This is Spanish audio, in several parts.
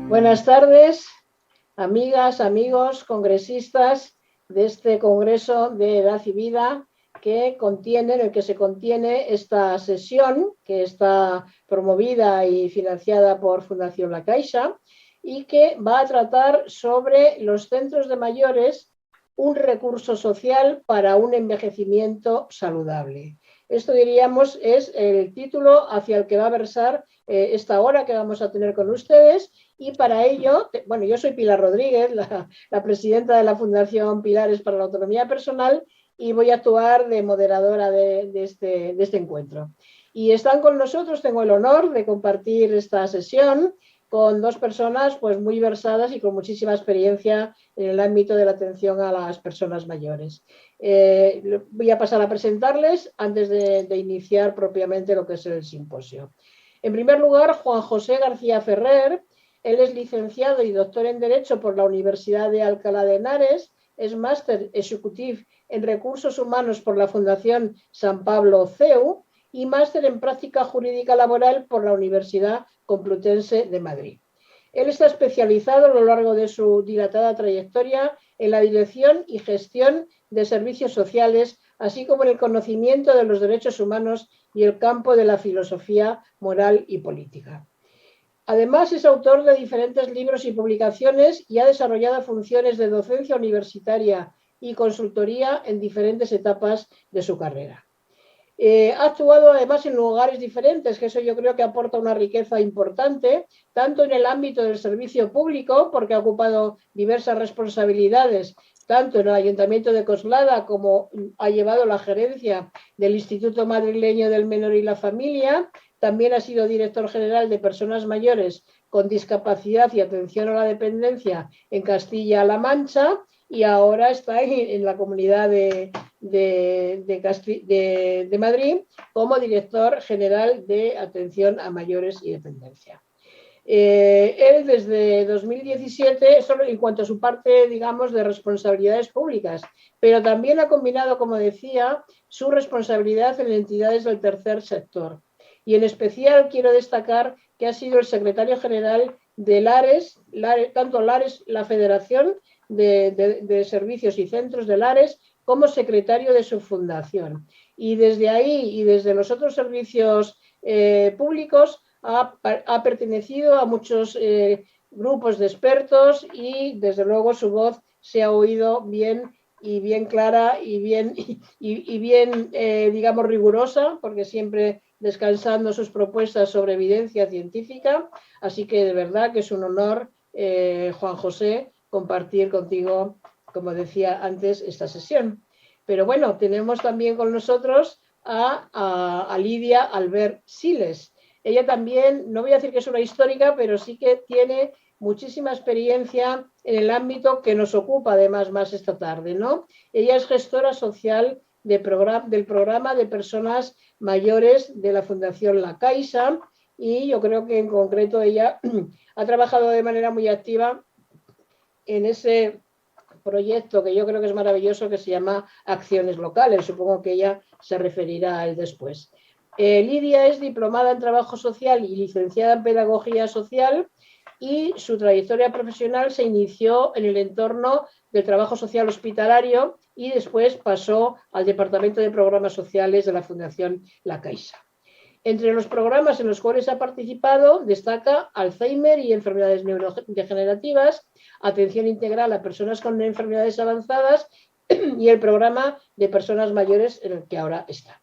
Buenas tardes, amigas, amigos, congresistas de este Congreso de Edad y Vida en el que se contiene esta sesión que está promovida y financiada por Fundación La Caixa y que va a tratar sobre los centros de mayores, un recurso social para un envejecimiento saludable. Esto, diríamos, es el título hacia el que va a versar esta hora que vamos a tener con ustedes. Y para ello, bueno, yo soy Pilar Rodríguez, la presidenta de la Fundación Pilares para la Autonomía Personal, y voy a actuar de moderadora de este encuentro. Y están con nosotros, tengo el honor de compartir esta sesión con dos personas pues, muy versadas y con muchísima experiencia en el ámbito de la atención a las personas mayores. Voy a pasar a presentarles antes de iniciar propiamente lo que es el simposio. En primer lugar, Juan José García Ferrer. Él es licenciado y doctor en Derecho por la Universidad de Alcalá de Henares, es máster executive en Recursos Humanos por la Fundación San Pablo CEU y máster en Práctica Jurídica Laboral por la Universidad Complutense de Madrid. Él está especializado a lo largo de su dilatada trayectoria en la dirección y gestión de servicios sociales, así como en el conocimiento de los derechos humanos y el campo de la filosofía moral y política. Además, es autor de diferentes libros y publicaciones y ha desarrollado funciones de docencia universitaria y consultoría en diferentes etapas de su carrera. Ha actuado además en lugares diferentes, que eso yo creo que aporta una riqueza importante, tanto en el ámbito del servicio público, porque ha ocupado diversas responsabilidades, tanto en el Ayuntamiento de Coslada como ha llevado la gerencia del Instituto Madrileño del Menor y la Familia. También ha sido director general de personas mayores con discapacidad y atención a la dependencia en Castilla-La Mancha y ahora está en la Comunidad de Madrid como director general de atención a mayores y dependencia. Él desde 2017, solo en cuanto a su parte, digamos, de responsabilidades públicas, pero también ha combinado, como decía, su responsabilidad en entidades del tercer sector. Y en especial quiero destacar que ha sido el secretario general de LARES, tanto LARES, la Federación de Servicios y Centros de LARES, como secretario de su fundación. Y desde ahí y desde los otros servicios públicos ha pertenecido a muchos grupos de expertos y desde luego su voz se ha oído bien y bien clara y bien, digamos, rigurosa, porque siempre descansando sus propuestas sobre evidencia científica. Así que de verdad que es un honor, Juan José, compartir contigo, como decía antes, esta sesión. Pero bueno, tenemos también con nosotros a Lidia Albert Siles. Ella también, no voy a decir que es una histórica, pero sí que tiene muchísima experiencia en el ámbito que nos ocupa además más esta tarde, ¿no? Ella es gestora social del programa de personas mayores de la Fundación La Caixa y yo creo que en concreto ella ha trabajado de manera muy activa en ese proyecto que yo creo que es maravilloso que se llama Acciones Locales. Supongo que ella se referirá a él después. Lidia es diplomada en Trabajo Social y licenciada en Pedagogía Social y su trayectoria profesional se inició en el entorno del trabajo social hospitalario y después pasó al Departamento de Programas Sociales de la Fundación La Caixa. Entre los programas en los cuales ha participado destaca Alzheimer y enfermedades neurodegenerativas, atención integral a personas con enfermedades avanzadas y el programa de personas mayores en el que ahora está.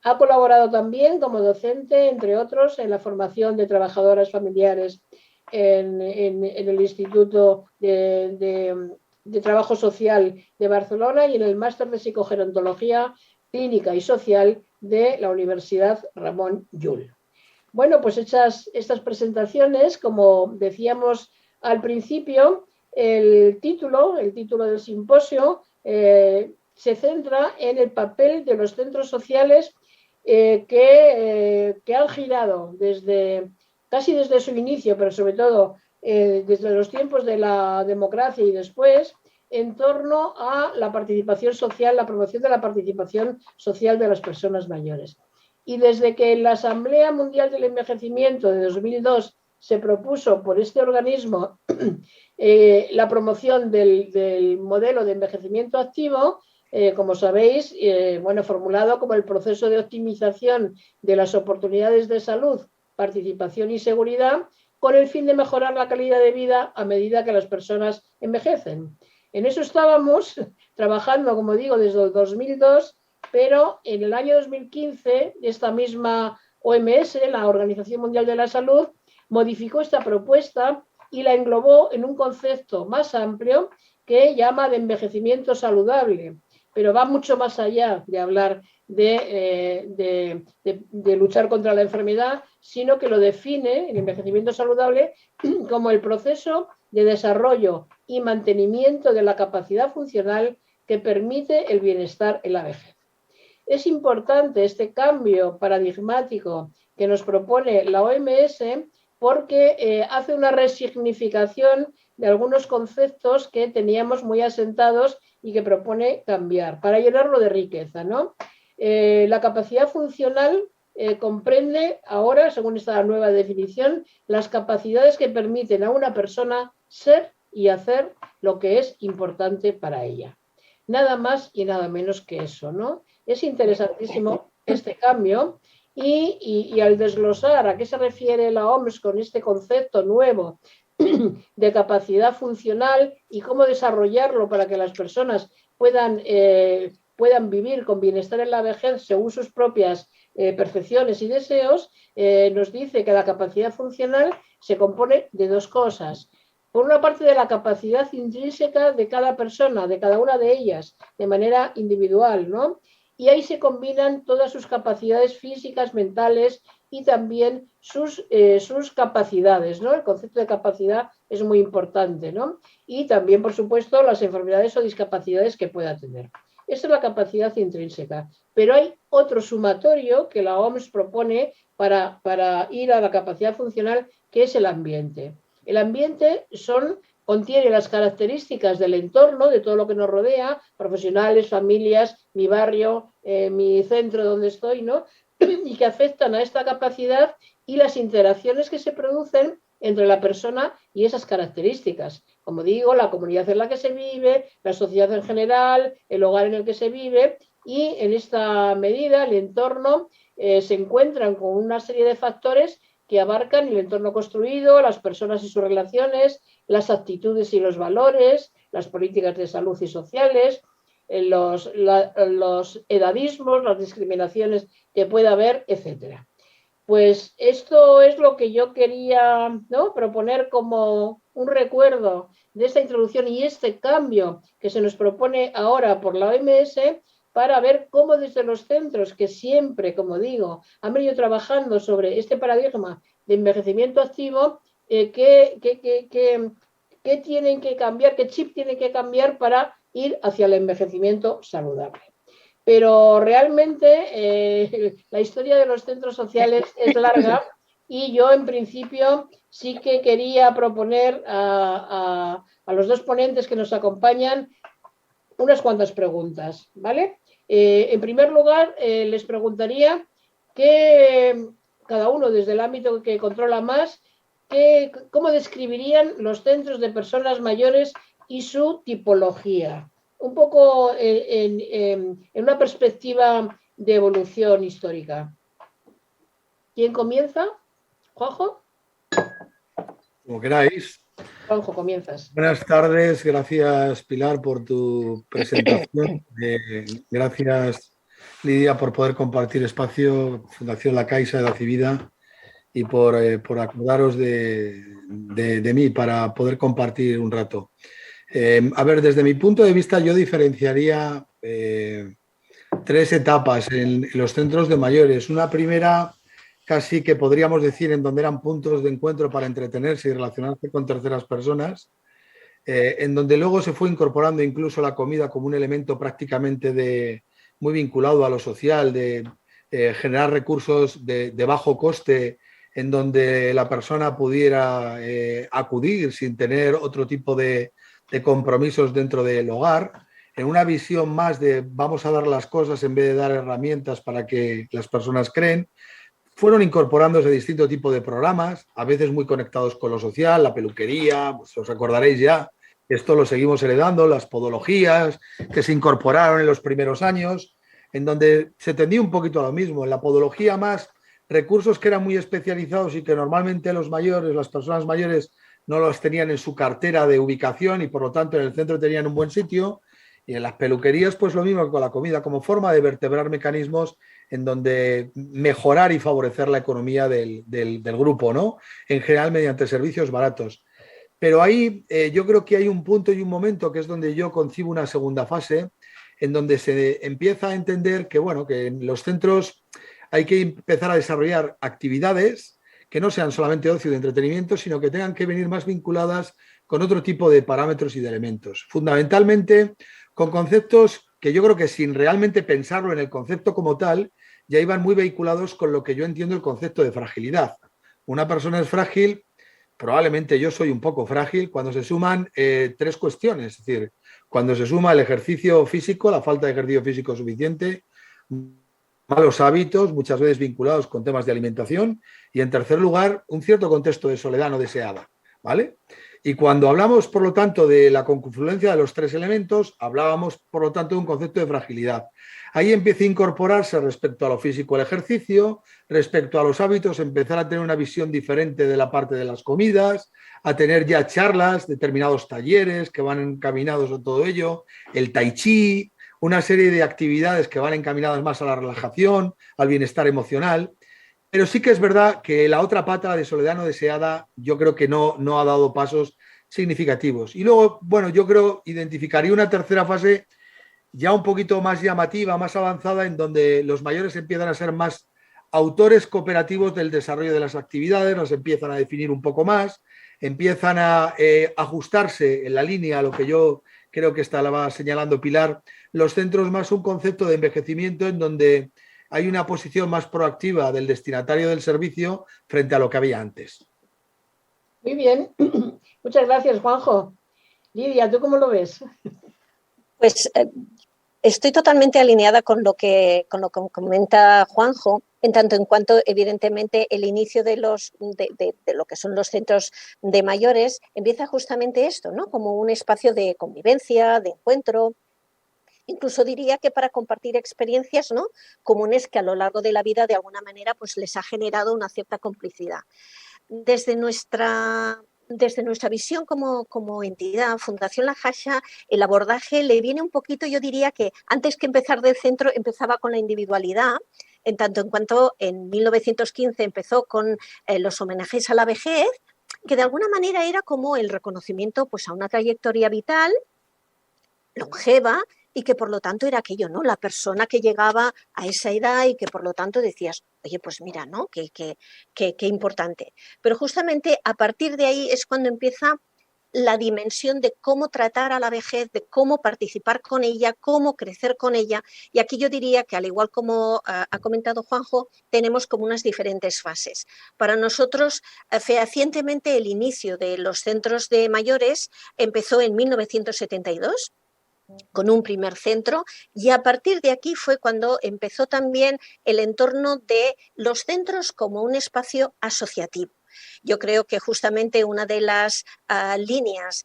Ha colaborado también como docente, entre otros, en la formación de trabajadoras familiares en el Instituto de Trabajo Social de Barcelona y en el Máster de Psicogerontología Clínica y Social de la Universidad Ramon Llull. Bueno, pues hechas estas presentaciones, como decíamos al principio, el título del simposio se centra en el papel de los centros sociales que han girado casi desde su inicio, pero sobre todo desde los tiempos de la democracia y después, en torno a la participación social, la promoción de la participación social de las personas mayores. Y desde que la Asamblea Mundial del Envejecimiento de 2002 se propuso por este organismo la promoción del modelo de envejecimiento activo, como sabéis, bueno, formulado como el proceso de optimización de las oportunidades de salud, participación y seguridad, con el fin de mejorar la calidad de vida a medida que las personas envejecen. En eso estábamos trabajando, como digo, desde el 2002, pero en el año 2015 esta misma OMS, la Organización Mundial de la Salud, modificó esta propuesta y la englobó en un concepto más amplio que llama de envejecimiento saludable, pero va mucho más allá de hablar de luchar contra la enfermedad, sino que lo define, el envejecimiento saludable, como el proceso de desarrollo y mantenimiento de la capacidad funcional que permite el bienestar en la vejez. Es importante este cambio paradigmático que nos propone la OMS porque hace una resignificación de algunos conceptos que teníamos muy asentados y que propone cambiar para llenarlo de riqueza, ¿no? La capacidad funcional comprende ahora, según esta nueva definición, las capacidades que permiten a una persona ser y hacer lo que es importante para ella. Nada más y nada menos que eso, ¿no? Es interesantísimo este cambio y al desglosar a qué se refiere la OMS con este concepto nuevo de capacidad funcional y cómo desarrollarlo para que las personas puedan vivir con bienestar en la vejez según sus propias percepciones y deseos, nos dice que la capacidad funcional se compone de dos cosas. Por una parte, de la capacidad intrínseca de cada persona, de cada una de ellas, de manera individual, ¿no? Y ahí se combinan todas sus capacidades físicas, mentales y también sus capacidades, ¿no? El concepto de capacidad es muy importante, ¿no? Y también, por supuesto, las enfermedades o discapacidades que pueda tener. Esa es la capacidad intrínseca. Pero hay otro sumatorio que la OMS propone para ir a la capacidad funcional, que es el ambiente. El ambiente contiene las características del entorno, de todo lo que nos rodea, profesionales, familias, mi barrio, mi centro donde estoy, ¿no? Y que afectan a esta capacidad y las interacciones que se producen entre la persona y esas características. Como digo, la comunidad en la que se vive, la sociedad en general, el hogar en el que se vive, y en esta medida el entorno se encuentran con una serie de factores que abarcan el entorno construido, las personas y sus relaciones, las actitudes y los valores, las políticas de salud y sociales, los edadismos, las discriminaciones que pueda haber, etcétera. Pues esto es lo que yo quería, ¿no?, proponer como un recuerdo de esta introducción y este cambio que se nos propone ahora por la OMS, para ver cómo desde los centros que siempre, como digo, han venido trabajando sobre este paradigma de envejecimiento activo, qué tienen que cambiar, qué chip tienen que cambiar para ir hacia el envejecimiento saludable. Pero realmente la historia de los centros sociales es larga y yo en principio sí que quería proponer a los dos ponentes que nos acompañan unas cuantas preguntas, ¿vale? En primer lugar, les preguntaría que cada uno desde el ámbito que controla más, ¿cómo describirían los centros de personas mayores y su tipología? Un poco en una perspectiva de evolución histórica. ¿Quién comienza? ¿Juanjo? Como queráis. Juanjo, comienzas. Buenas tardes, gracias Pilar por tu presentación. Gracias Lidia por poder compartir espacio, Fundación La Caixa de Dacivida, y por acordaros de mí para poder compartir un rato. A ver, desde mi punto de vista yo diferenciaría tres etapas en los centros de mayores. Una primera, casi que podríamos decir, en donde eran puntos de encuentro para entretenerse y relacionarse con terceras personas, en donde luego se fue incorporando incluso la comida como un elemento prácticamente muy vinculado a lo social, de generar recursos de bajo coste, en donde la persona pudiera acudir sin tener otro tipo de compromisos dentro del hogar, en una visión más de vamos a dar las cosas en vez de dar herramientas para que las personas creen. fueron incorporándose distinto tipo de programas, a veces muy conectados con lo social, la peluquería, pues os acordaréis ya, esto lo seguimos heredando, las podologías que se incorporaron en los primeros años, en donde se tendía un poquito a lo mismo, en la podología más recursos que eran muy especializados y que normalmente los mayores, las personas mayores no los tenían en su cartera de ubicación y por lo tanto en el centro tenían un buen sitio, y en las peluquerías pues lo mismo que con la comida, como forma de vertebrar mecanismos en donde mejorar y favorecer la economía del grupo, ¿no? En general mediante servicios baratos. Pero ahí yo creo que hay un punto y un momento que es donde yo concibo una segunda fase, en donde se empieza a entender que, bueno, que en los centros hay que empezar a desarrollar actividades que no sean solamente ocio y entretenimiento, sino que tengan que venir más vinculadas con otro tipo de parámetros y de elementos. Fundamentalmente con conceptos que yo creo que sin realmente pensarlo en el concepto como tal, ya iban muy vehiculados con lo que yo entiendo el concepto de fragilidad. Una persona es frágil, probablemente yo soy un poco frágil, cuando se suman tres cuestiones, es decir, cuando se suma el ejercicio físico, la falta de ejercicio físico suficiente, malos hábitos, muchas veces vinculados con temas de alimentación, y en tercer lugar, un cierto contexto de soledad no deseada, ¿vale? Y cuando hablamos, por lo tanto, de la confluencia de los tres elementos, hablábamos, por lo tanto, de un concepto de fragilidad. Ahí empieza a incorporarse respecto a lo físico el ejercicio, respecto a los hábitos, empezar a tener una visión diferente de la parte de las comidas, a tener ya charlas, determinados talleres que van encaminados a todo ello, el tai chi, una serie de actividades que van encaminadas más a la relajación, al bienestar emocional. Pero sí que es verdad que la otra pata de soledad no deseada yo creo que no ha dado pasos significativos. Y luego, bueno, yo creo identificaría una tercera fase ya un poquito más llamativa, más avanzada, en donde los mayores empiezan a ser más autores cooperativos del desarrollo de las actividades, las empiezan a definir un poco más, empiezan a ajustarse en la línea a lo que yo creo que estaba señalando Pilar, los centros más un concepto de envejecimiento en donde hay una posición más proactiva del destinatario del servicio frente a lo que había antes. Muy bien, muchas gracias, Juanjo. Lidia, ¿tú cómo lo ves? Pues estoy totalmente alineada con lo que comenta Juanjo, en tanto en cuanto, evidentemente, el inicio de lo que son los centros de mayores empieza justamente esto, ¿no? Como un espacio de convivencia, de encuentro. Incluso diría que para compartir experiencias, ¿no?, comunes que a lo largo de la vida de alguna manera pues les ha generado una cierta complicidad. Desde nuestra visión como entidad, Fundación La Caixa, el abordaje le viene un poquito, yo diría que antes que empezar del centro, empezaba con la individualidad, en tanto en cuanto en 1915 empezó con los homenajes a la vejez, que de alguna manera era como el reconocimiento pues, a una trayectoria vital longeva y que por lo tanto era aquello, ¿no? La persona que llegaba a esa edad y que por lo tanto decías, oye, pues mira, ¿no? Qué importante. Pero justamente a partir de ahí es cuando empieza la dimensión de cómo tratar a la vejez, de cómo participar con ella, cómo crecer con ella. Y aquí yo diría que, al igual como ha comentado Juanjo, tenemos como unas diferentes fases. Para nosotros, fehacientemente, el inicio de los centros de mayores empezó en 1972, con un primer centro, y a partir de aquí fue cuando empezó también el entorno de los centros como un espacio asociativo. Yo creo que justamente una de las líneas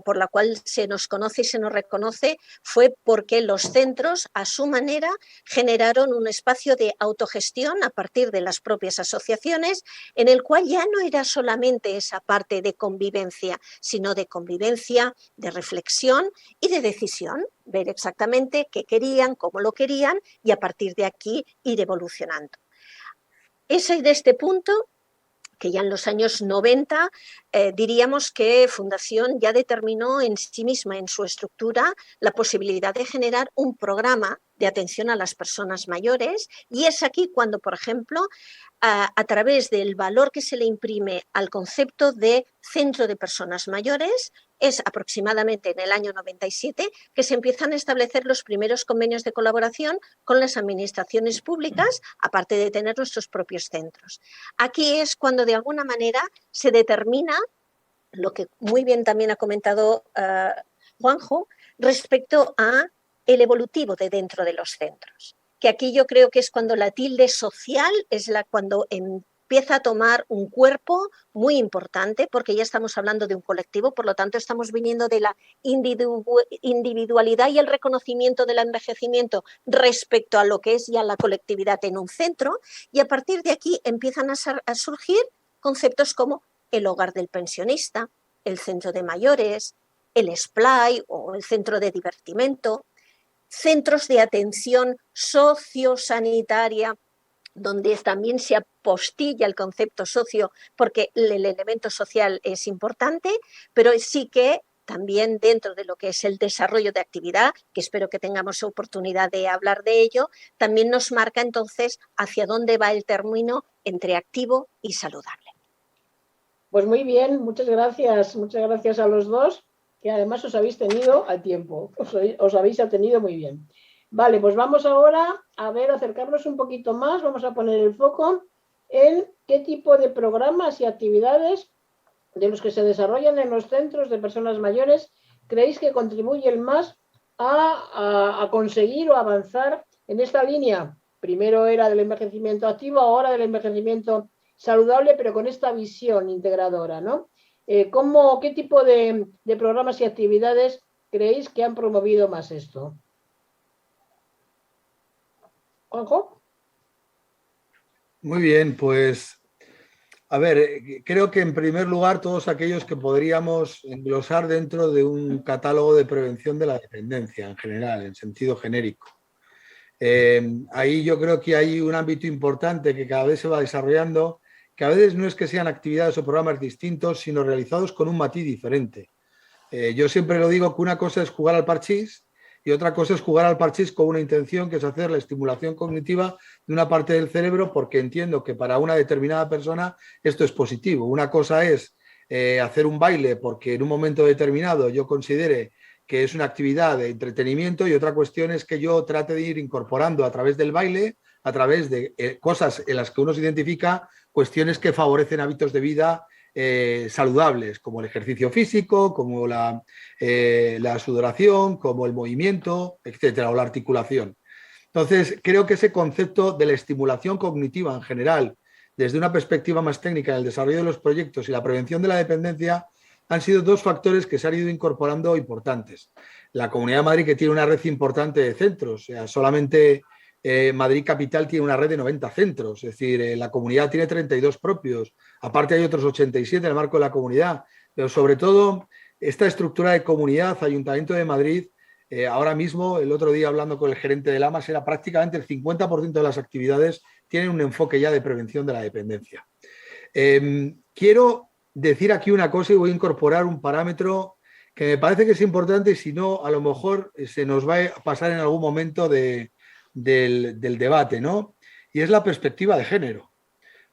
por la cual se nos conoce y se nos reconoce fue porque los centros, a su manera, generaron un espacio de autogestión a partir de las propias asociaciones, en el cual ya no era solamente esa parte de convivencia, sino de convivencia, de reflexión y de decisión, ver exactamente qué querían, cómo lo querían, y a partir de aquí ir evolucionando. Es de este punto que ya en los años 90 diríamos que Fundación ya determinó en sí misma, en su estructura, la posibilidad de generar un programa de atención a las personas mayores, y es aquí cuando, por ejemplo, a través del valor que se le imprime al concepto de centro de personas mayores, es aproximadamente en el año 97 que se empiezan a establecer los primeros convenios de colaboración con las administraciones públicas, aparte de tener nuestros propios centros. Aquí es cuando de alguna manera se determina lo que muy bien también ha comentado Juanjo respecto a el evolutivo de dentro de los centros. que aquí yo creo que es cuando la tilde social es cuando empieza a tomar un cuerpo muy importante, porque ya estamos hablando de un colectivo, por lo tanto estamos viniendo de la individualidad y el reconocimiento del envejecimiento respecto a lo que es ya la colectividad en un centro, y a partir de aquí empiezan a surgir conceptos como el hogar del pensionista, el centro de mayores, el SPLAI o el centro de divertimento, centros de atención sociosanitaria, donde también se apostilla el concepto socio, porque el elemento social es importante, pero sí que también dentro de lo que es el desarrollo de actividad, que espero que tengamos oportunidad de hablar de ello, también nos marca entonces hacia dónde va el término entre activo y saludable. Pues muy bien, muchas gracias a los dos, que además os habéis tenido al tiempo, os habéis atenido muy bien. Vale, pues vamos ahora a ver, acercarnos un poquito más, vamos a poner el foco en qué tipo de programas y actividades de los que se desarrollan en los centros de personas mayores creéis que contribuyen más a conseguir o avanzar en esta línea. Primero era del envejecimiento activo, ahora del envejecimiento saludable, pero con esta visión integradora, ¿no? ¿Qué tipo de programas y actividades creéis que han promovido más esto? ¿Juanjo? Muy bien, pues a ver, creo que en primer lugar todos aquellos que podríamos englosar dentro de un catálogo de prevención de la dependencia en general, en sentido genérico. Ahí yo creo que hay un ámbito importante que cada vez se va desarrollando, que a veces no es que sean actividades o programas distintos, sino realizados con un matiz diferente. Yo siempre lo digo que una cosa es jugar al parchís y otra cosa es jugar al parchís con una intención que es hacer la estimulación cognitiva de una parte del cerebro, porque entiendo que para una determinada persona esto es positivo. Una cosa es hacer un baile porque en un momento determinado yo considere que es una actividad de entretenimiento, y otra cuestión es que yo trate de ir incorporando a través del baile, a través de cosas en las que uno se identifica, cuestiones que favorecen hábitos de vida saludables, como el ejercicio físico, como la sudoración, como el movimiento, etcétera, o la articulación. Entonces, creo que ese concepto de la estimulación cognitiva en general, desde una perspectiva más técnica en el desarrollo de los proyectos y la prevención de la dependencia, han sido dos factores que se han ido incorporando importantes. La Comunidad de Madrid, que tiene una red importante de centros, o sea, solamente Madrid Capital tiene una red de 90 centros, es decir, la comunidad tiene 32 propios, aparte hay otros 87 en el marco de la comunidad, pero sobre todo esta estructura de comunidad, Ayuntamiento de Madrid, ahora mismo, el otro día hablando con el gerente del AMAS, era prácticamente el 50% de las actividades tienen un enfoque ya de prevención de la dependencia. Quiero decir aquí una cosa y voy a incorporar un parámetro que me parece que es importante, y si no, a lo mejor se nos va a pasar en algún momento del debate, ¿no? Y es la perspectiva de género.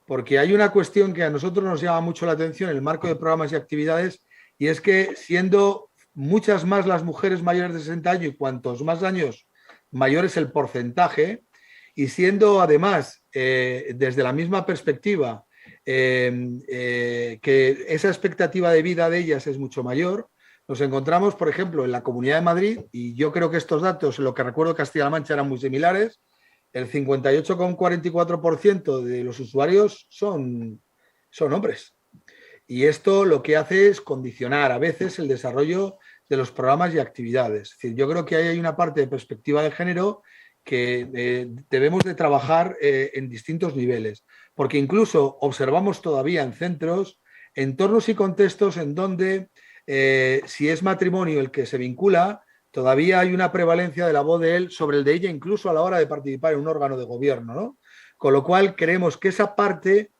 Porque hay una cuestión que a nosotros nos llama mucho la atención en el marco de programas y actividades, y es que siendo muchas más las mujeres mayores de 60 años, y cuantos más años mayor es el porcentaje, y siendo además, desde la misma perspectiva, que esa expectativa de vida de ellas es mucho mayor, nos encontramos, por ejemplo, en la Comunidad de Madrid, y yo creo que estos datos, en lo que recuerdo de Castilla-La Mancha, eran muy similares. El 58,44% de los usuarios son hombres. Y esto lo que hace es condicionar a veces el desarrollo de los programas y actividades. Es decir, yo creo que ahí hay una parte de perspectiva de género que debemos de trabajar en distintos niveles, porque incluso observamos todavía en centros entornos y contextos en donde si es matrimonio el que se vincula, todavía hay una prevalencia de la voz de él sobre el de ella, incluso a la hora de participar en un órgano de gobierno, ¿no? Con lo cual creemos que esa parte,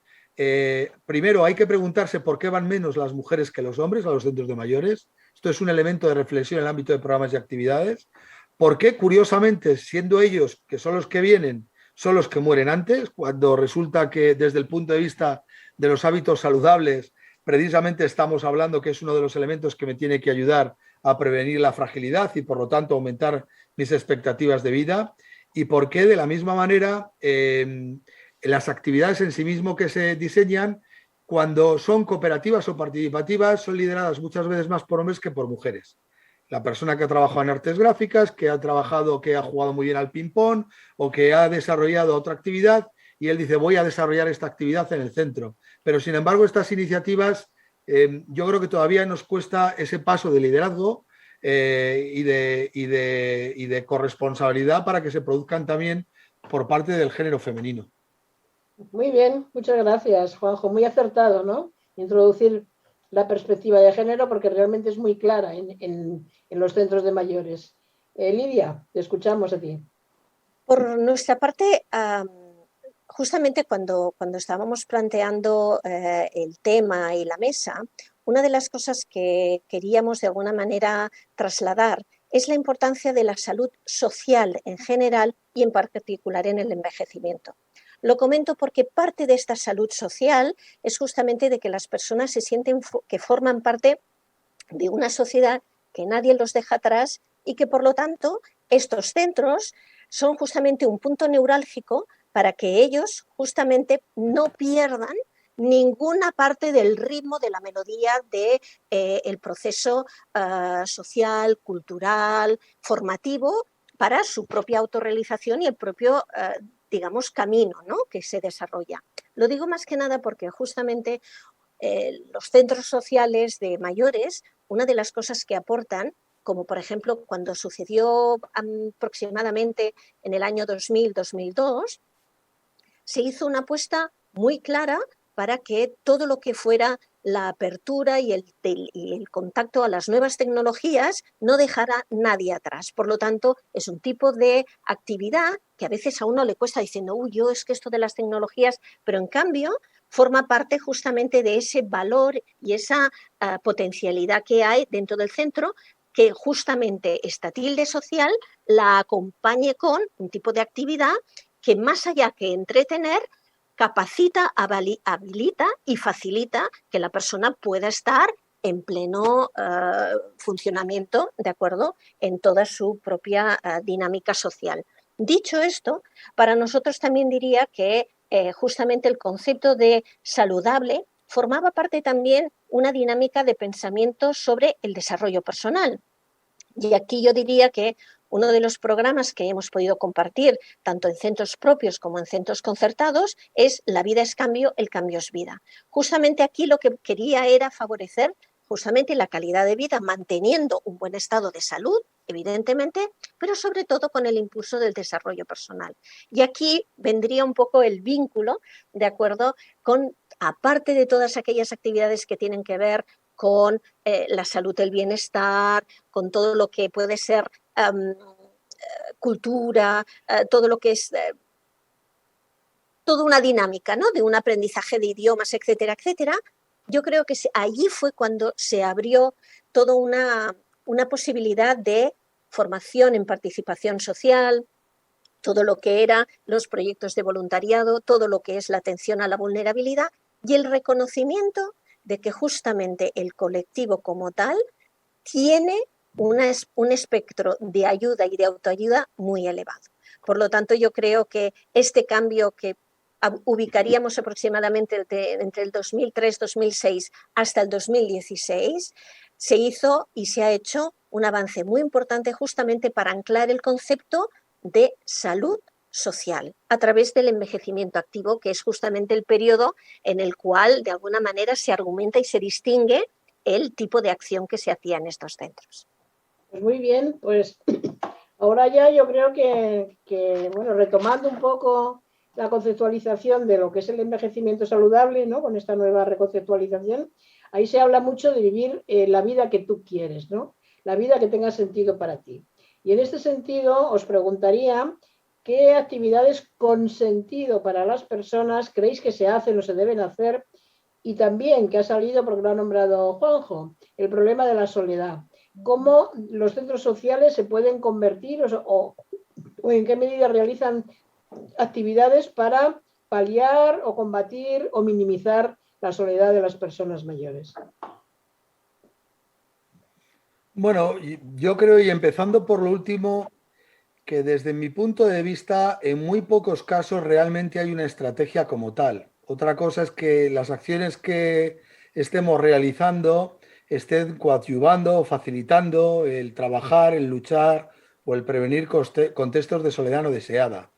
primero hay que preguntarse por qué van menos las mujeres que los hombres a los centros de mayores. Esto es un elemento de reflexión en el ámbito de programas y actividades. ¿Por qué, curiosamente, siendo ellos, que son los que vienen, son los que mueren antes, cuando resulta que desde el punto de vista de los hábitos saludables, precisamente estamos hablando que es uno de los elementos que me tiene que ayudar a prevenir la fragilidad y, por lo tanto, aumentar mis expectativas de vida? ¿Y por qué, de la misma manera, las actividades en sí mismo que se diseñan, cuando son cooperativas o participativas, son lideradas muchas veces más por hombres que por mujeres? La persona que ha trabajado en artes gráficas, que ha trabajado, que ha jugado muy bien al ping-pong o que ha desarrollado otra actividad y él dice voy a desarrollar esta actividad en el centro. Pero sin embargo estas iniciativas yo creo que todavía nos cuesta ese paso de liderazgo y de corresponsabilidad para que se produzcan también por parte del género femenino. Muy bien, muchas gracias, Juanjo. Muy acertado, ¿no? Introducir la perspectiva de género porque realmente es muy clara en los centros de mayores. Lidia, te escuchamos a ti. Por nuestra parte, justamente cuando estábamos planteando el tema y la mesa, una de las cosas que queríamos de alguna manera trasladar es la importancia de la salud social en general y en particular en el envejecimiento. Lo comento porque parte de esta salud social es justamente de que las personas se sienten que forman parte de una sociedad, que nadie los deja atrás y que por lo tanto estos centros son justamente un punto neurálgico para que ellos justamente no pierdan ninguna parte del ritmo, de la melodía del proceso social, cultural, formativo para su propia autorrealización y el propio, digamos, camino, ¿no?, que se desarrolla. Lo digo más que nada porque justamente los centros sociales de mayores, una de las cosas que aportan, como por ejemplo cuando sucedió aproximadamente en el año 2000-2002, se hizo una apuesta muy clara para que todo lo que fuera la apertura y el contacto a las nuevas tecnologías no dejara nadie atrás. Por lo tanto, es un tipo de actividad que a veces a uno le cuesta diciendo, uy, yo es que esto de las tecnologías, pero en cambio forma parte justamente de ese valor y esa potencialidad que hay dentro del centro, que justamente esta tilde social la acompañe con un tipo de actividad que más allá que entretener, capacita, habilita y facilita que la persona pueda estar en pleno funcionamiento, ¿de acuerdo?, en toda su propia dinámica social. Dicho esto, para nosotros también diría que justamente el concepto de saludable formaba parte también una dinámica de pensamiento sobre el desarrollo personal. Y aquí yo diría que uno de los programas que hemos podido compartir, tanto en centros propios como en centros concertados, es La vida es cambio, el cambio es vida. Justamente aquí lo que quería era favorecer justamente la calidad de vida, manteniendo un buen estado de salud, evidentemente, pero sobre todo con el impulso del desarrollo personal. Y aquí vendría un poco el vínculo, de acuerdo, con, aparte de todas aquellas actividades que tienen que ver con la salud, el bienestar, con todo lo que puede ser cultura, todo lo que es toda una dinámica, ¿no?, de un aprendizaje de idiomas, etcétera, etcétera. Yo creo que allí fue cuando se abrió toda una posibilidad de formación en participación social, todo lo que eran los proyectos de voluntariado, todo lo que es la atención a la vulnerabilidad y el reconocimiento de que justamente el colectivo como tal tiene un espectro de ayuda y de autoayuda muy elevado. Por lo tanto, yo creo que este cambio que ubicaríamos aproximadamente entre el 2003-2006 hasta el 2016, se hizo y se ha hecho un avance muy importante justamente para anclar el concepto de salud social a través del envejecimiento activo, que es justamente el periodo en el cual de alguna manera se argumenta y se distingue el tipo de acción que se hacía en estos centros. Pues muy bien, pues ahora ya yo creo bueno, retomando un poco la conceptualización de lo que es el envejecimiento saludable, ¿no?, con esta nueva reconceptualización, ahí se habla mucho de vivir la vida que tú quieres, ¿no?, la vida que tenga sentido para ti. Y en este sentido os preguntaría qué actividades con sentido para las personas creéis que se hacen o se deben hacer, y también, que ha salido porque lo ha nombrado Juanjo, el problema de la soledad. ¿Cómo los centros sociales se pueden convertir o en qué medida realizan actividades para paliar o combatir o minimizar la soledad de las personas mayores? Bueno, yo creo, y empezando por lo último, que desde mi punto de vista, en muy pocos casos realmente hay una estrategia como tal. Otra cosa es que las acciones que estemos realizando estén coadyuvando o facilitando el trabajar, el luchar o el prevenir contextos de soledad no deseada.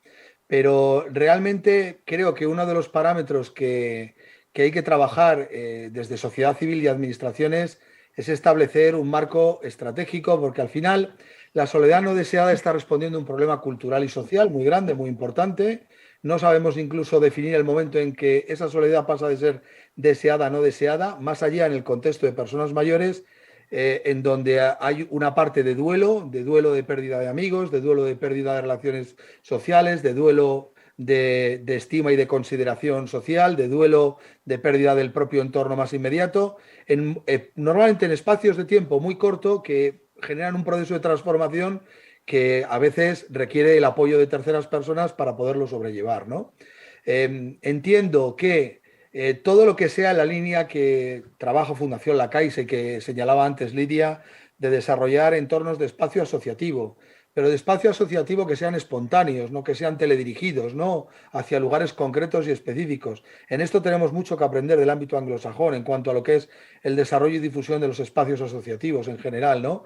Pero realmente creo que uno de los parámetros que hay que trabajar desde sociedad civil y administraciones es establecer un marco estratégico, porque al final la soledad no deseada está respondiendo a un problema cultural y social muy grande, muy importante. No sabemos incluso definir el momento en que esa soledad pasa de ser deseada a no deseada, más allá en el contexto de personas mayores, en donde hay una parte de duelo de pérdida de amigos, de duelo de pérdida de relaciones sociales, de duelo de estima y de consideración social, de duelo de pérdida del propio entorno más inmediato, normalmente en espacios de tiempo muy corto que generan un proceso de transformación que a veces requiere el apoyo de terceras personas para poderlo sobrellevar, ¿no? Entiendo que todo lo que sea en la línea que trabaja Fundación La Caixa y que señalaba antes Lidia, de desarrollar entornos de espacio asociativo, pero de espacio asociativo que sean espontáneos, no que sean teledirigidos, no hacia lugares concretos y específicos. En esto tenemos mucho que aprender del ámbito anglosajón en cuanto a lo que es el desarrollo y difusión de los espacios asociativos en general, ¿no?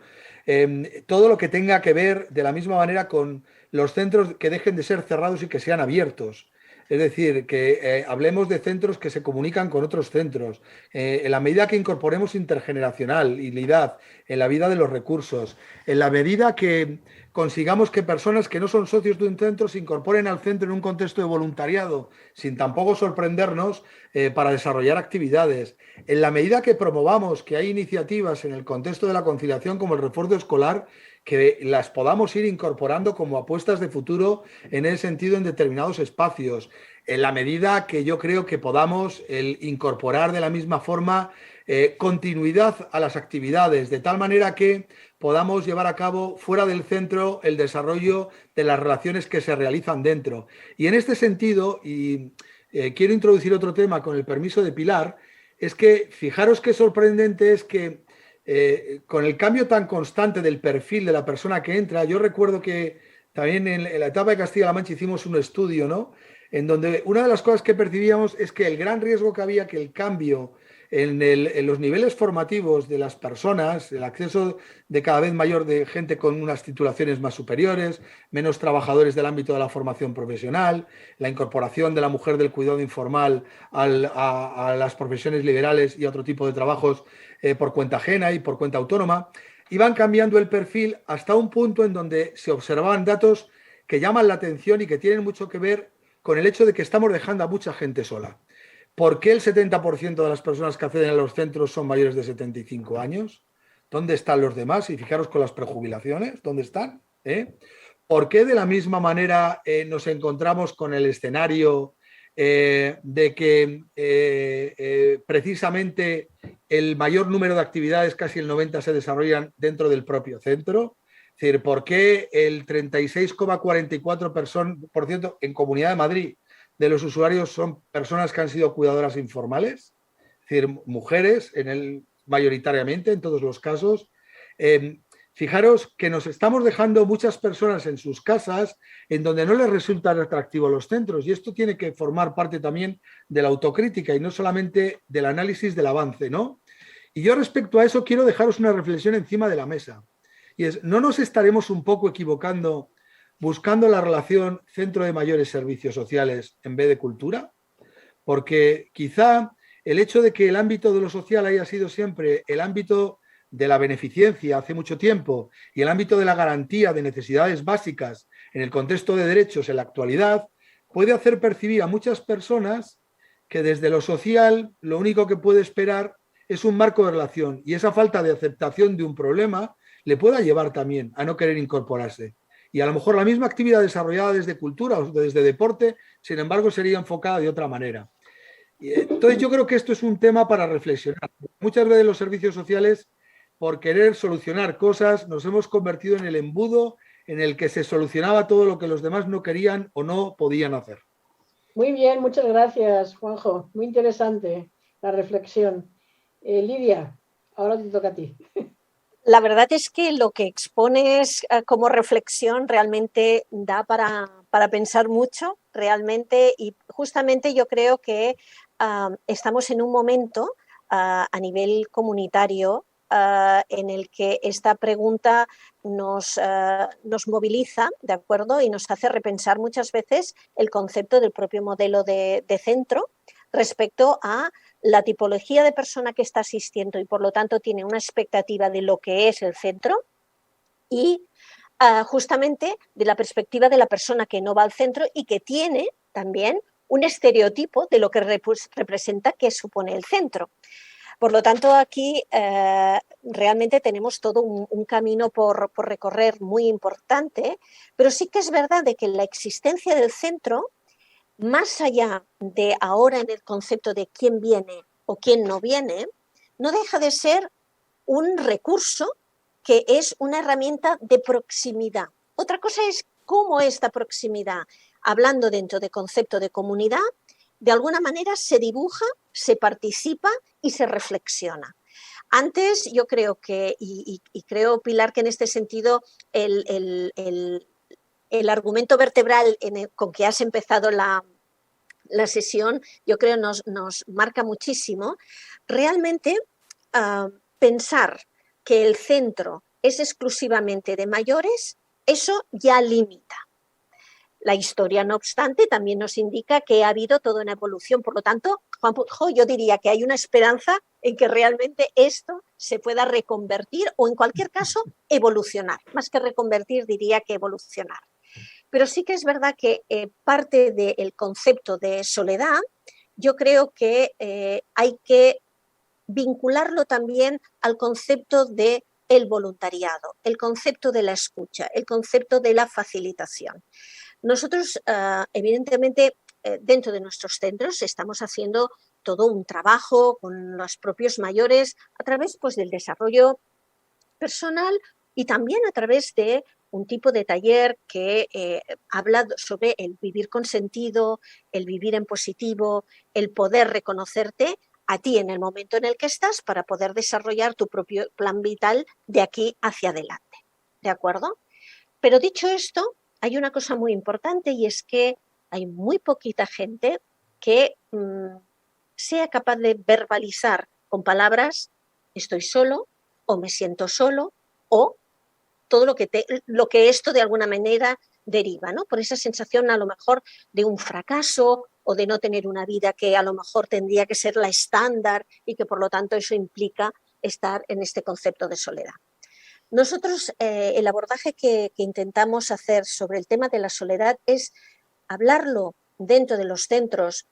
Todo lo que tenga que ver de la misma manera con los centros que dejen de ser cerrados y que sean abiertos. Es decir, que hablemos de centros que se comunican con otros centros. En la medida que incorporemos intergeneracionalidad en la vida de los recursos, en la medida que consigamos que personas que no son socios de un centro se incorporen al centro en un contexto de voluntariado, sin tampoco sorprendernos para desarrollar actividades. En la medida que promovamos que hay iniciativas en el contexto de la conciliación como el refuerzo escolar, que las podamos ir incorporando como apuestas de futuro en ese sentido en determinados espacios, en la medida que yo creo que podamos incorporar de la misma forma continuidad a las actividades, de tal manera que podamos llevar a cabo fuera del centro el desarrollo de las relaciones que se realizan dentro. Y en este sentido, y quiero introducir otro tema con el permiso de Pilar, es que fijaros qué sorprendente es que con el cambio tan constante del perfil de la persona que entra, yo recuerdo que también en la etapa de Castilla-La Mancha hicimos un estudio, ¿no? En donde una de las cosas que percibíamos es que el gran riesgo que había que el cambio en los niveles formativos de las personas, el acceso de cada vez mayor de gente con unas titulaciones más superiores, menos trabajadores del ámbito de la formación profesional, la incorporación de la mujer del cuidado informal a las profesiones liberales y a otro tipo de trabajos por cuenta ajena y por cuenta autónoma, iban cambiando el perfil hasta un punto en donde se observaban datos que llaman la atención y que tienen mucho que ver con el hecho de que estamos dejando a mucha gente sola. ¿Por qué el 70% de las personas que acceden a los centros son mayores de 75 años? ¿Dónde están los demás? Y fijaros con las prejubilaciones, ¿dónde están? ¿Por qué de la misma manera nos encontramos con el escenario de que precisamente el mayor número de actividades, casi el 90%, se desarrollan dentro del propio centro? Es decir, ¿por qué el 36,44% en Comunidad de Madrid de los usuarios son personas que han sido cuidadoras informales? Es decir, mujeres mayoritariamente en todos los casos. Fijaros que nos estamos dejando muchas personas en sus casas en donde no les resultan atractivos los centros, y esto tiene que formar parte también de la autocrítica y no solamente del análisis del avance, ¿no? Y yo respecto a eso quiero dejaros una reflexión encima de la mesa, y es, ¿no nos estaremos un poco equivocando buscando la relación centro de mayores servicios sociales en vez de cultura? Porque quizá el hecho de que el ámbito de lo social haya sido siempre el ámbito de la beneficencia hace mucho tiempo y el ámbito de la garantía de necesidades básicas en el contexto de derechos en la actualidad, puede hacer percibir a muchas personas que desde lo social lo único que puede esperar es un marco de relación, y esa falta de aceptación de un problema le pueda llevar también a no querer incorporarse. Y a lo mejor la misma actividad desarrollada desde cultura o desde deporte, sin embargo, sería enfocada de otra manera. Entonces yo creo que esto es un tema para reflexionar. Muchas veces los servicios sociales, por querer solucionar cosas, nos hemos convertido en el embudo en el que se solucionaba todo lo que los demás no querían o no podían hacer. Muy bien, muchas gracias, Juanjo. Muy interesante la reflexión. Lidia, ahora te toca a ti. La verdad es que lo que expones como reflexión realmente da para pensar mucho, realmente, y justamente yo creo que estamos en un momento a nivel comunitario en el que esta pregunta nos moviliza, ¿de acuerdo? Y nos hace repensar muchas veces el concepto del propio modelo de centro respecto a la tipología de persona que está asistiendo y por lo tanto tiene una expectativa de lo que es el centro y justamente de la perspectiva de la persona que no va al centro y que tiene también un estereotipo de lo que representa que supone el centro. Por lo tanto, aquí realmente tenemos todo un camino por recorrer muy importante, pero sí que es verdad de que la existencia del centro, más allá de ahora en el concepto de quién viene o quién no viene, no deja de ser un recurso que es una herramienta de proximidad. Otra cosa es cómo esta proximidad, hablando dentro de concepto de comunidad, de alguna manera se dibuja, se participa y se reflexiona. Antes yo creo que, y creo, Pilar, que en este sentido el argumento vertebral con que has empezado la sesión, yo creo nos marca muchísimo. Realmente pensar que el centro es exclusivamente de mayores, eso ya limita. La historia, no obstante, también nos indica que ha habido toda una evolución. Por lo tanto, Juanjo, yo diría que hay una esperanza en que realmente esto se pueda reconvertir o, en cualquier caso, evolucionar. Más que reconvertir, diría que evolucionar. Pero sí que es verdad que parte del concepto de soledad, yo creo que hay que vincularlo también al concepto de el voluntariado, el concepto de la escucha, el concepto de la facilitación. Nosotros, evidentemente, dentro de nuestros centros estamos haciendo todo un trabajo con los propios mayores a través pues, del desarrollo personal y también a través de un tipo de taller que habla sobre el vivir con sentido, el vivir en positivo, el poder reconocerte a ti en el momento en el que estás para poder desarrollar tu propio plan vital de aquí hacia adelante. ¿De acuerdo? Pero dicho esto, hay una cosa muy importante y es que hay muy poquita gente que sea capaz de verbalizar con palabras estoy solo o me siento solo o todo lo que esto de alguna manera deriva, ¿no? Por esa sensación a lo mejor de un fracaso o de no tener una vida que a lo mejor tendría que ser la estándar y que por lo tanto eso implica estar en este concepto de soledad. Nosotros el abordaje que intentamos hacer sobre el tema de la soledad es hablarlo dentro de los centros,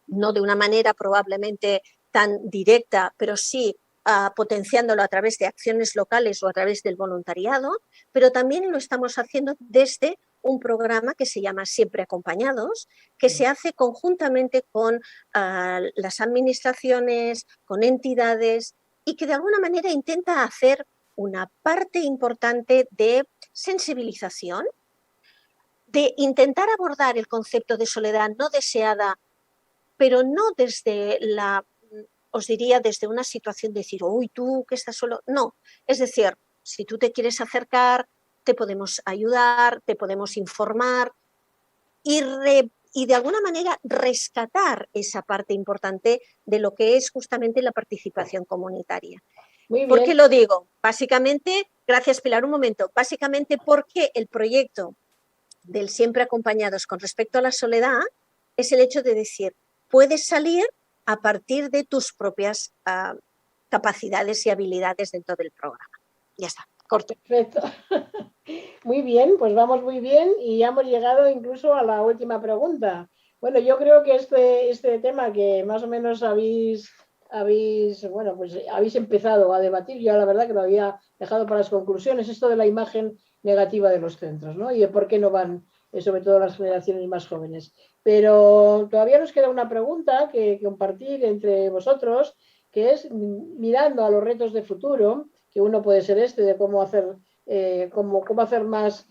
no de una manera probablemente tan directa, pero sí potenciándolo a través de acciones locales o a través del voluntariado, pero también lo estamos haciendo desde un programa que se llama Siempre Acompañados, que se hace conjuntamente con las administraciones, con entidades y que de alguna manera intenta hacer una parte importante de sensibilización, de intentar abordar el concepto de soledad no deseada, pero no desde os diría, desde una situación de decir, uy, tú que estás solo. No, es decir, si tú te quieres acercar, te podemos ayudar, te podemos informar y de alguna manera rescatar esa parte importante de lo que es justamente la participación comunitaria. ¿Por qué lo digo? Básicamente, gracias Pilar, un momento, básicamente porque el proyecto del Siempre Acompañados con respecto a la soledad es el hecho de decir, puedes salir a partir de tus propias capacidades y habilidades dentro del programa. Ya está, corto. Perfecto. Muy bien, pues vamos muy bien y ya hemos llegado incluso a la última pregunta. Bueno, yo creo que este tema que más o menos habéis empezado a debatir, yo la verdad que lo había dejado para las conclusiones, esto de la imagen negativa de los centros, ¿no? Y de por qué no van, sobre todo las generaciones más jóvenes. Pero todavía nos queda una pregunta que compartir entre vosotros, que es mirando a los retos de futuro, que uno puede ser de cómo hacer, cómo hacer más,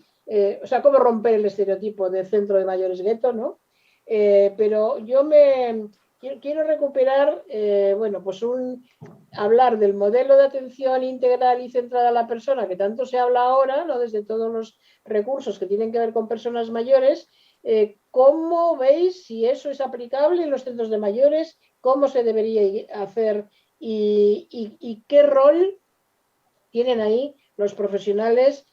cómo romper el estereotipo de centro de mayores gueto, ¿no? Pero yo quiero recuperar, hablar del modelo de atención integral y centrada a la persona que tanto se habla ahora, ¿no? Desde todos los recursos que tienen que ver con personas mayores. ¿Cómo veis si eso es aplicable en los centros de mayores? ¿Cómo se debería hacer y qué rol tienen ahí los profesionales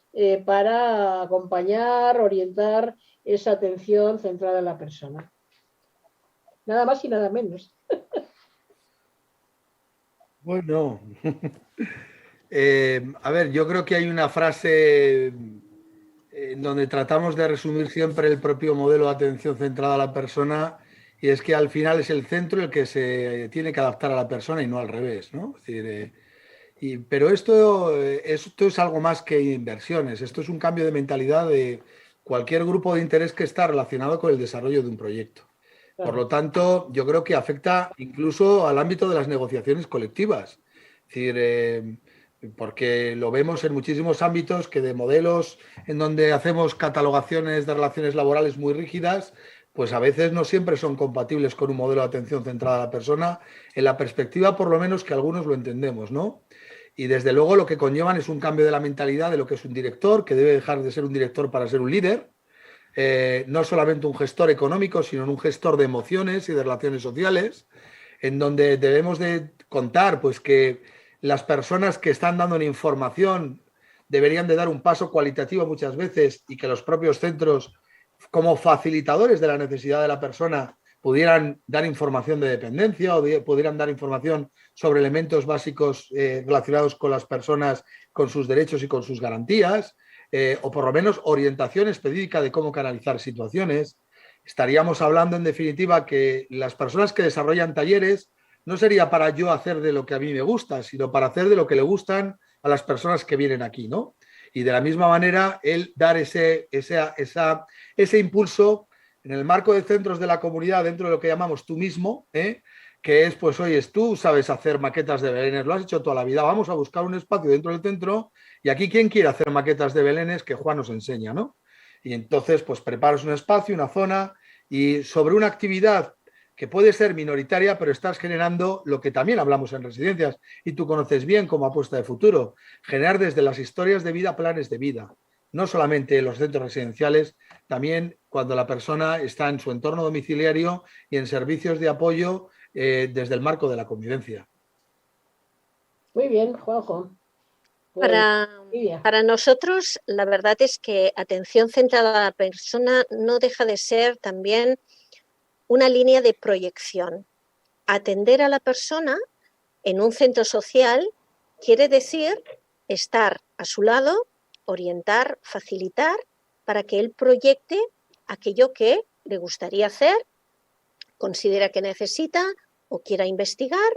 para acompañar, orientar esa atención centrada en la persona. Nada más y nada menos. Bueno, a ver, yo creo que hay una frase en donde tratamos de resumir siempre el propio modelo de atención centrada a la persona, y es que al final es el centro el que se tiene que adaptar a la persona y no al revés, ¿no? Es decir, pero esto es algo más que inversiones, esto es un cambio de mentalidad de cualquier grupo de interés que está relacionado con el desarrollo de un proyecto. Por lo tanto, yo creo que afecta incluso al ámbito de las negociaciones colectivas. Es decir, porque lo vemos en muchísimos ámbitos que de modelos en donde hacemos catalogaciones de relaciones laborales muy rígidas, pues a veces no siempre son compatibles con un modelo de atención centrada a la persona, en la perspectiva por lo menos que algunos lo entendemos, ¿no? Y desde luego lo que conllevan es un cambio de la mentalidad de lo que es un director, que debe dejar de ser un director para ser un líder, no solamente un gestor económico, sino un gestor de emociones y de relaciones sociales, en donde debemos de contar pues que las personas que están dando una información deberían de dar un paso cualitativo muchas veces, y que los propios centros, como facilitadores de la necesidad de la persona, pudieran dar información de dependencia o pudieran dar información sobre elementos básicos relacionados con las personas, con sus derechos y con sus garantías, o por lo menos orientación específica de cómo canalizar situaciones. Estaríamos hablando, en definitiva, que las personas que desarrollan talleres no sería para yo hacer de lo que a mí me gusta, sino para hacer de lo que le gustan a las personas que vienen aquí, ¿no? Y de la misma manera, el dar ese impulso en el marco de centros de la comunidad, dentro de lo que llamamos tú mismo, que es, pues, oye, tú sabes hacer maquetas de belenes, lo has hecho toda la vida, vamos a buscar un espacio dentro del centro, y aquí, ¿quién quiere hacer maquetas de belenes? Que Juan nos enseña, ¿no? Y entonces, pues, preparas un espacio, una zona, y sobre una actividad que puede ser minoritaria, pero estás generando lo que también hablamos en residencias, y tú conoces bien como apuesta de futuro, generar desde las historias de vida planes de vida, no solamente en los centros residenciales, también cuando la persona está en su entorno domiciliario y en servicios de apoyo desde el marco de la convivencia. Muy bien, Juanjo. Pues, para nosotros, la verdad es que atención centrada a la persona no deja de ser también una línea de proyección. Atender a la persona en un centro social quiere decir estar a su lado, orientar, facilitar, para que él proyecte aquello que le gustaría hacer, considera que necesita o quiera investigar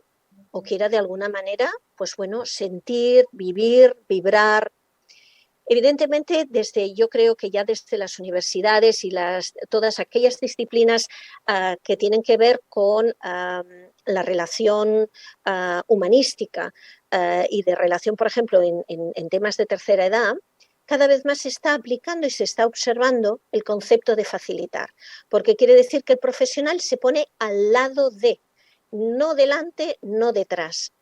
o quiera de alguna manera, pues bueno, sentir, vivir, vibrar. Evidentemente, yo creo que ya desde las universidades y todas aquellas disciplinas que tienen que ver con la relación humanística y de relación, por ejemplo, en temas de tercera edad, cada vez más se está aplicando y se está observando el concepto de facilitar, porque quiere decir que el profesional se pone al lado de, no delante, no detrás,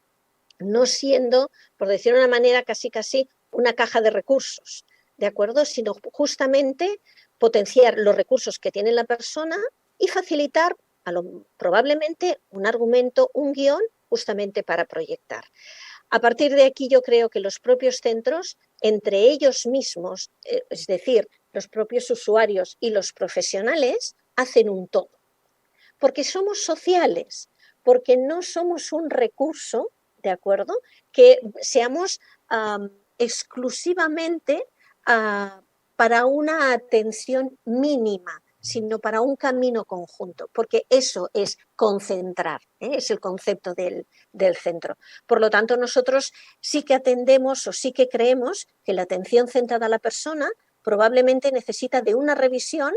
no siendo, por decirlo de una manera casi una caja de recursos, ¿de acuerdo? Sino justamente potenciar los recursos que tiene la persona y facilitar probablemente un argumento, un guión, justamente para proyectar. A partir de aquí yo creo que los propios centros, entre ellos mismos, es decir, los propios usuarios y los profesionales, hacen un todo. Porque somos sociales, porque no somos un recurso, ¿de acuerdo? Que seamos exclusivamente para una atención mínima, sino para un camino conjunto, porque eso es concentrar, es el concepto del centro. Por lo tanto, nosotros sí que atendemos o sí que creemos que la atención centrada a la persona probablemente necesita de una revisión,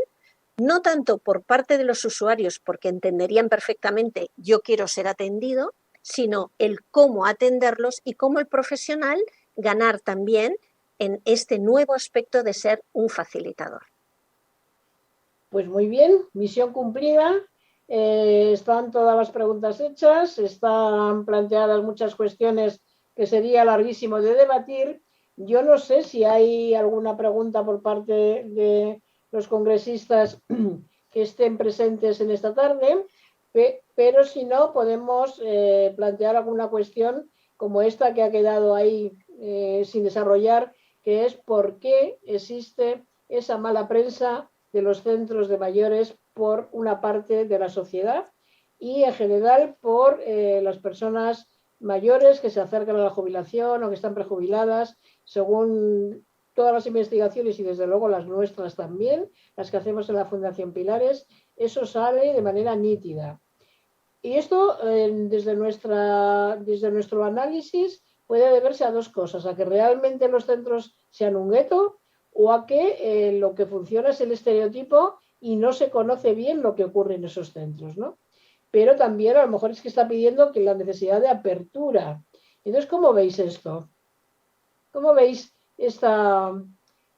no tanto por parte de los usuarios, porque entenderían perfectamente yo quiero ser atendido, sino el cómo atenderlos y cómo el profesional ganar también en este nuevo aspecto de ser un facilitador. Pues muy bien, misión cumplida. Están todas las preguntas hechas, están planteadas muchas cuestiones que sería larguísimo de debatir. Yo no sé si hay alguna pregunta por parte de los congresistas que estén presentes en esta tarde. Pero si no, podemos plantear alguna cuestión como esta que ha quedado ahí sin desarrollar, que es por qué existe esa mala prensa de los centros de mayores por una parte de la sociedad y en general por las personas mayores que se acercan a la jubilación o que están prejubiladas, según todas las investigaciones y desde luego las nuestras también, las que hacemos en la Fundación Pilares, eso sale de manera nítida. Y esto, desde nuestro análisis, puede deberse a dos cosas, a que realmente los centros sean un gueto o a que lo que funciona es el estereotipo y no se conoce bien lo que ocurre en esos centros, ¿no? Pero también a lo mejor es que está pidiendo que la necesidad de apertura. Entonces, ¿cómo veis esto? ¿Cómo veis este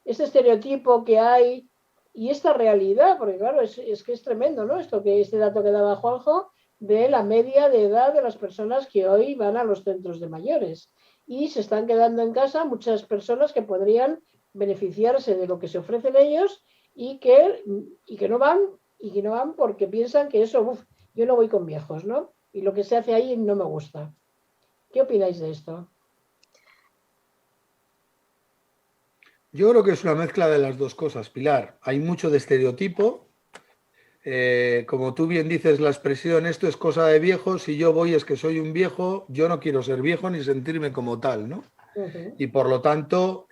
estereotipo que hay y esta realidad? Porque claro, es que es tremendo, ¿no? Este dato que daba Juanjo de la media de edad de las personas que hoy van a los centros de mayores y se están quedando en casa muchas personas que podrían beneficiarse de lo que se ofrecen ellos y que no van porque piensan que eso, yo no voy con viejos, ¿no? Y lo que se hace ahí no me gusta. ¿Qué opináis de esto? Yo creo que es una mezcla de las dos cosas, Pilar. Hay mucho de estereotipo. Como tú bien dices, la expresión esto es cosa de viejos, si yo voy es que soy un viejo, yo no quiero ser viejo ni sentirme como tal, ¿no? Y por lo tanto,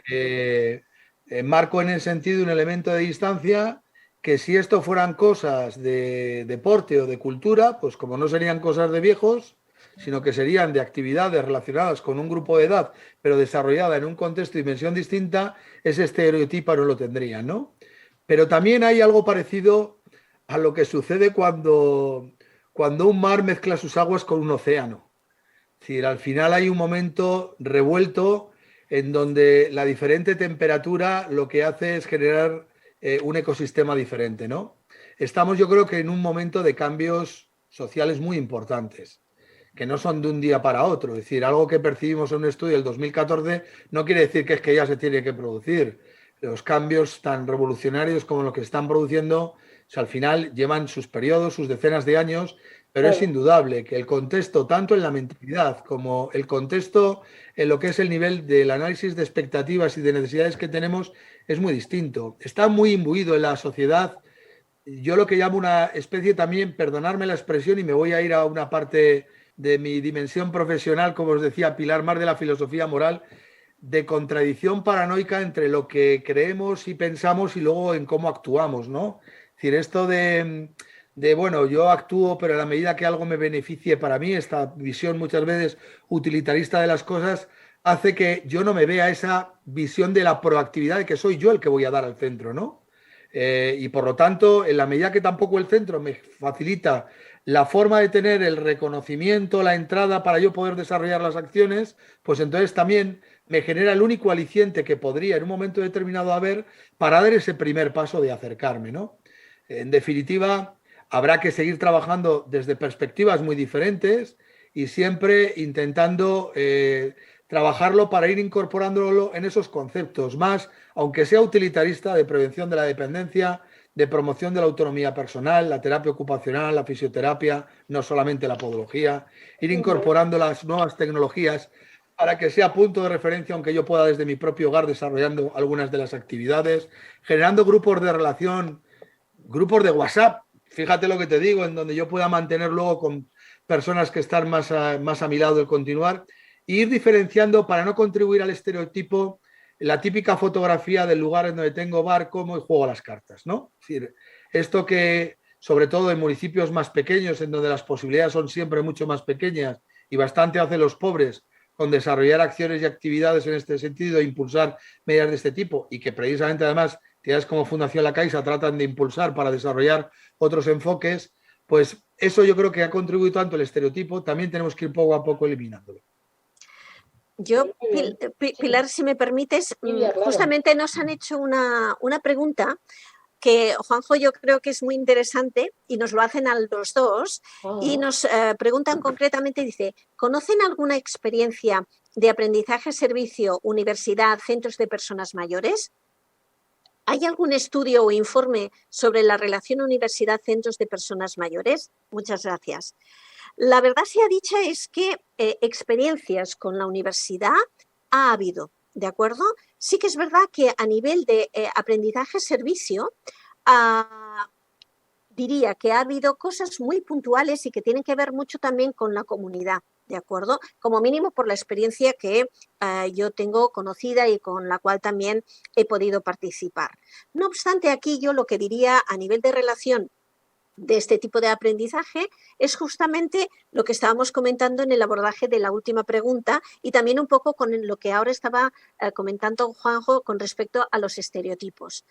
marco en el sentido un elemento de distancia que si esto fueran cosas de deporte o de cultura, pues como no serían cosas de viejos, sino que serían de actividades relacionadas con un grupo de edad, pero desarrollada en un contexto y dimensión distinta, ese estereotipo no lo tendrían, ¿no? Pero también hay algo parecido a lo que sucede cuando un mar mezcla sus aguas con un océano. Es decir, al final hay un momento revuelto en donde la diferente temperatura lo que hace es generar un ecosistema diferente, ¿no? Estamos, yo creo que en un momento de cambios sociales muy importantes, que no son de un día para otro. Es decir, algo que percibimos en un estudio del 2014 no quiere decir que es que ya se tiene que producir. Los cambios tan revolucionarios como los que están produciendo, o sea, al final llevan sus periodos, sus decenas de años, pero es indudable que el contexto, tanto en la mentalidad como el contexto en lo que es el nivel del análisis de expectativas y de necesidades que tenemos, es muy distinto. Está muy imbuido en la sociedad. Yo lo que llamo una especie también, perdonarme la expresión y me voy a ir a una parte de mi dimensión profesional, como os decía, Pilar, más de la filosofía moral, de contradicción paranoica entre lo que creemos y pensamos y luego en cómo actuamos, ¿no? Es decir, esto bueno, yo actúo, pero a la medida que algo me beneficie para mí, esta visión muchas veces utilitarista de las cosas, hace que yo no me vea esa visión de la proactividad de que soy yo el que voy a dar al centro, ¿no? Y por lo tanto, en la medida que tampoco el centro me facilita la forma de tener el reconocimiento, la entrada para yo poder desarrollar las acciones, pues entonces también me genera el único aliciente que podría en un momento determinado haber para dar ese primer paso de acercarme, ¿no? En definitiva, habrá que seguir trabajando desde perspectivas muy diferentes y siempre intentando trabajarlo para ir incorporándolo en esos conceptos más, aunque sea utilitarista, de prevención de la dependencia, de promoción de la autonomía personal, la terapia ocupacional, la fisioterapia, no solamente la podología, ir incorporando las nuevas tecnologías para que sea punto de referencia, aunque yo pueda desde mi propio hogar desarrollando algunas de las actividades, generando grupos de relación, grupos de WhatsApp, fíjate lo que te digo, en donde yo pueda mantener luego con personas que están más a mi lado el continuar, e ir diferenciando para no contribuir al estereotipo, la típica fotografía del lugar en donde tengo bar, como y juego a las cartas, ¿no? Es decir, esto que, sobre todo en municipios más pequeños, en donde las posibilidades son siempre mucho más pequeñas y bastante hacen los pobres con desarrollar acciones y actividades en este sentido e impulsar medidas de este tipo, y que precisamente además entidades como Fundación La Caixa tratan de impulsar para desarrollar otros enfoques, pues eso yo creo que ha contribuido tanto el estereotipo, también tenemos que ir poco a poco eliminándolo. Yo, Pilar, si me permites, justamente nos han hecho una pregunta que, Juanjo, yo creo que es muy interesante y nos lo hacen a los dos y nos preguntan concretamente, dice, ¿conocen alguna experiencia de aprendizaje, servicio, universidad, centros de personas mayores? ¿Hay algún estudio o informe sobre la relación universidad-centros de personas mayores? Muchas gracias. La verdad sea dicha es que experiencias con la universidad ha habido, ¿de acuerdo? Sí que es verdad que a nivel de aprendizaje-servicio, diría que ha habido cosas muy puntuales y que tienen que ver mucho también con la comunidad, ¿de acuerdo? Como mínimo por la experiencia que yo tengo conocida y con la cual también he podido participar. No obstante, aquí yo lo que diría a nivel de relación de este tipo de aprendizaje es justamente lo que estábamos comentando en el abordaje de la última pregunta y también un poco con lo que ahora estaba comentando Juanjo con respecto a los estereotipos.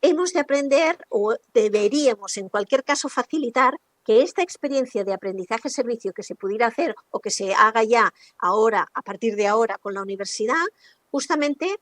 Hemos de aprender o deberíamos en cualquier caso facilitar que esta experiencia de aprendizaje-servicio que se pudiera hacer o que se haga ya ahora, a partir de ahora con la universidad, justamente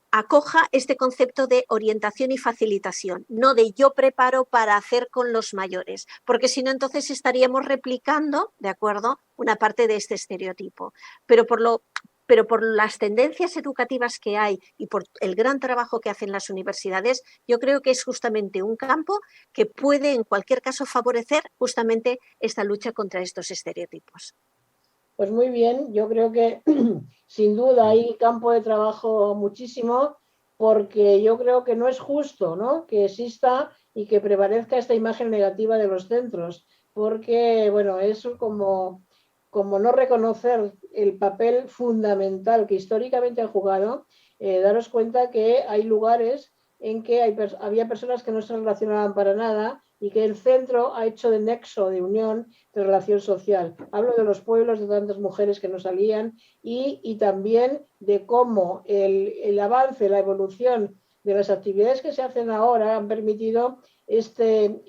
acoja este concepto de orientación y facilitación, no de yo preparo para hacer con los mayores, porque si no entonces estaríamos replicando, ¿de acuerdo?, una parte de este estereotipo. Pero por las tendencias educativas que hay y por el gran trabajo que hacen las universidades, yo creo que es justamente un campo que puede en cualquier caso favorecer justamente esta lucha contra estos estereotipos. Pues muy bien, yo creo que sin duda hay campo de trabajo muchísimo, porque yo creo que no es justo, ¿no?, que exista y que prevalezca esta imagen negativa de los centros, porque bueno, es como no reconocer el papel fundamental que históricamente han jugado. Daros cuenta que hay lugares en que había personas que no se relacionaban para nada y que el centro ha hecho de nexo de unión, de relación social. Hablo de los pueblos, de tantas mujeres que no salían y también de cómo el avance, la evolución de las actividades que se hacen ahora han permitido este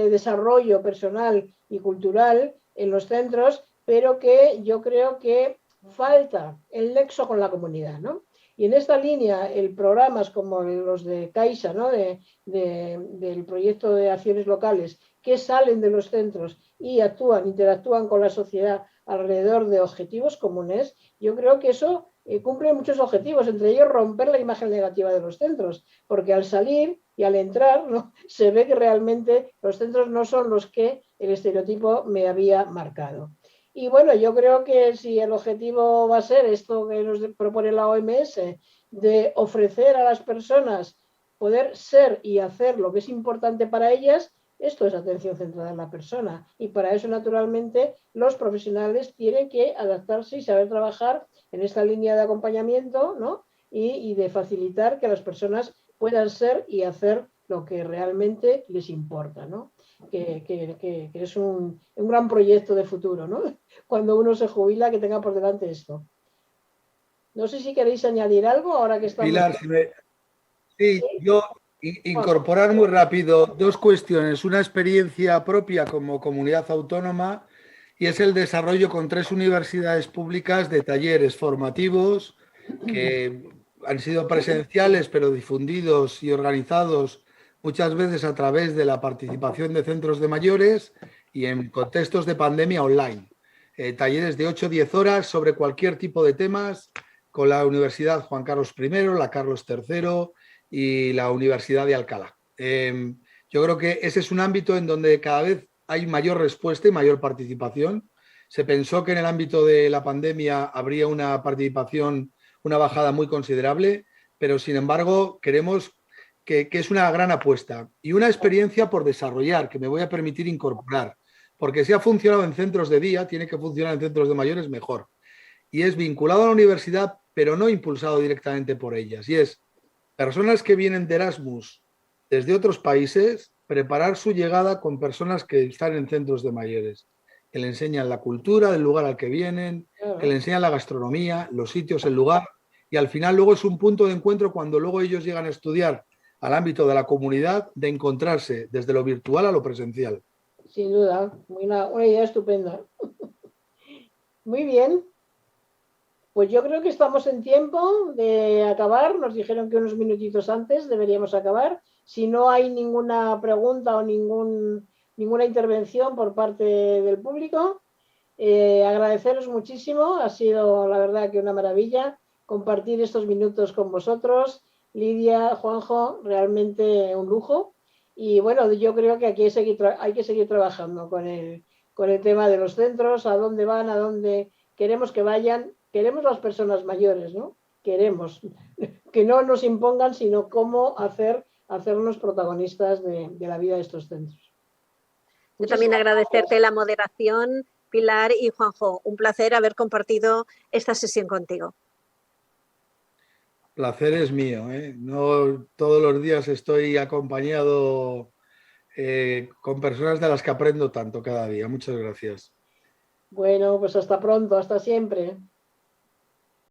desarrollo personal y cultural en los centros, pero que yo creo que falta el nexo con la comunidad, ¿no? Y en esta línea, programas como los de Caixa, ¿no?, del proyecto de acciones locales, que salen de los centros y interactúan con la sociedad alrededor de objetivos comunes, yo creo que eso cumple muchos objetivos, entre ellos romper la imagen negativa de los centros, porque al salir y al entrar, ¿no?, se ve que realmente los centros no son los que el estereotipo me había marcado. Y bueno, yo creo que si el objetivo va a ser esto que nos propone la OMS, de ofrecer a las personas poder ser y hacer lo que es importante para ellas, esto es atención centrada en la persona. Y para eso, naturalmente, los profesionales tienen que adaptarse y saber trabajar en esta línea de acompañamiento, ¿no?, y de facilitar que las personas puedan ser y hacer lo que realmente les importa, ¿no? Que es un gran proyecto de futuro, ¿no?, cuando uno se jubila, que tenga por delante esto. No sé si queréis añadir algo ahora que estamos... Pilar, sí, yo incorporar muy rápido dos cuestiones. Una experiencia propia como comunidad autónoma y es el desarrollo con 3 universidades públicas de talleres formativos que han sido presenciales pero difundidos y organizados muchas veces a través de la participación de centros de mayores y en contextos de pandemia online. Talleres de 8 o 10 horas sobre cualquier tipo de temas con la Universidad Juan Carlos I, la Carlos III y la Universidad de Alcalá. Yo creo que ese es un ámbito en donde cada vez hay mayor respuesta y mayor participación. Se pensó que en el ámbito de la pandemia habría una participación, una bajada muy considerable, pero sin embargo queremos que es una gran apuesta y una experiencia por desarrollar que me voy a permitir incorporar, porque si ha funcionado en centros de día, tiene que funcionar en centros de mayores mejor. Y es vinculado a la universidad, pero no impulsado directamente por ellas. Y es personas que vienen de Erasmus desde otros países, preparar su llegada con personas que están en centros de mayores, que le enseñan la cultura del lugar al que vienen, que le enseñan la gastronomía, los sitios, el lugar, y al final luego es un punto de encuentro cuando luego ellos llegan a estudiar al ámbito de la comunidad, de encontrarse desde lo virtual a lo presencial. Sin duda, una idea estupenda. Muy bien. Pues yo creo que estamos en tiempo de acabar. Nos dijeron que unos minutitos antes deberíamos acabar. Si no hay ninguna pregunta o ninguna intervención por parte del público, agradeceros muchísimo. Ha sido, la verdad, que una maravilla compartir estos minutos con vosotros Lidia, Juanjo, realmente un lujo. Y bueno, yo creo que aquí hay que seguir trabajando con el tema de los centros, a dónde van, a dónde queremos que vayan. Queremos las personas mayores, ¿no? Queremos que no nos impongan, sino cómo hacernos protagonistas de la vida de estos centros. Yo también agradecerte la moderación, Pilar y Juanjo. Un placer haber compartido esta sesión contigo. Placer es mío, ¿eh? No todos los días estoy acompañado con personas de las que aprendo tanto cada día. Muchas gracias. Bueno, pues hasta pronto, hasta siempre.